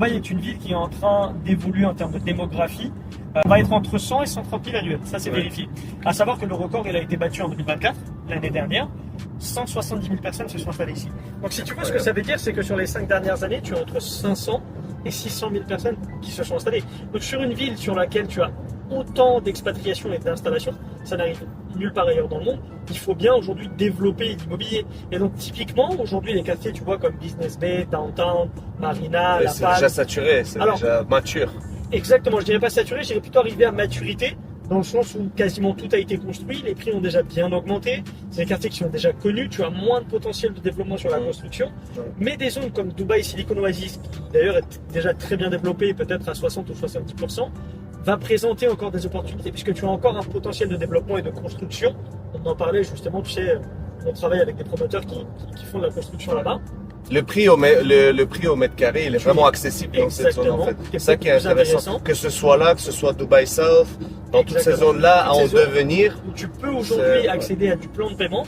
Dubaï est une ville qui est en train d'évoluer en termes de démographie. Va être entre 100 et 130 000 annuels, ça c'est vérifié. À savoir que le record il a été battu en 2024, l'année dernière. 170 000 personnes se sont installées ici. Donc si tu vois ce que ça veut dire, c'est que sur les 5 dernières années, tu as entre 500 et 600 000 personnes qui se sont installées. Donc sur une ville sur laquelle tu as autant d'expatriation et d'installation, ça n'arrive nulle part ailleurs dans le monde. Il faut bien aujourd'hui développer l'immobilier. Et donc typiquement, aujourd'hui les quartiers, tu vois, comme Business Bay, Downtown, Marina, La C'est Palme. déjà saturé, c'est déjà mature. Exactement, je dirais pas saturé, je dirais plutôt arrivé à maturité, dans le sens où quasiment tout a été construit, les prix ont déjà bien augmenté, c'est des quartiers qui sont déjà connus, tu as moins de potentiel de développement sur la construction, mais des zones comme Dubaï, Silicon Oasis, qui d'ailleurs est déjà très bien développée, peut-être à 60 ou 70%, va présenter encore des opportunités, puisque tu as encore un potentiel de développement et de construction. On en parlait justement, tu sais, on travaille avec des promoteurs qui font de la construction là-bas. Le prix au mètre carré, il est vraiment accessible dans cette zone en fait. C'est ça qui est intéressant. Que ce soit là, que ce soit Dubaï South, dans toutes ces zones-là, en devenir. Tu peux aujourd'hui accéder à du plan de paiement.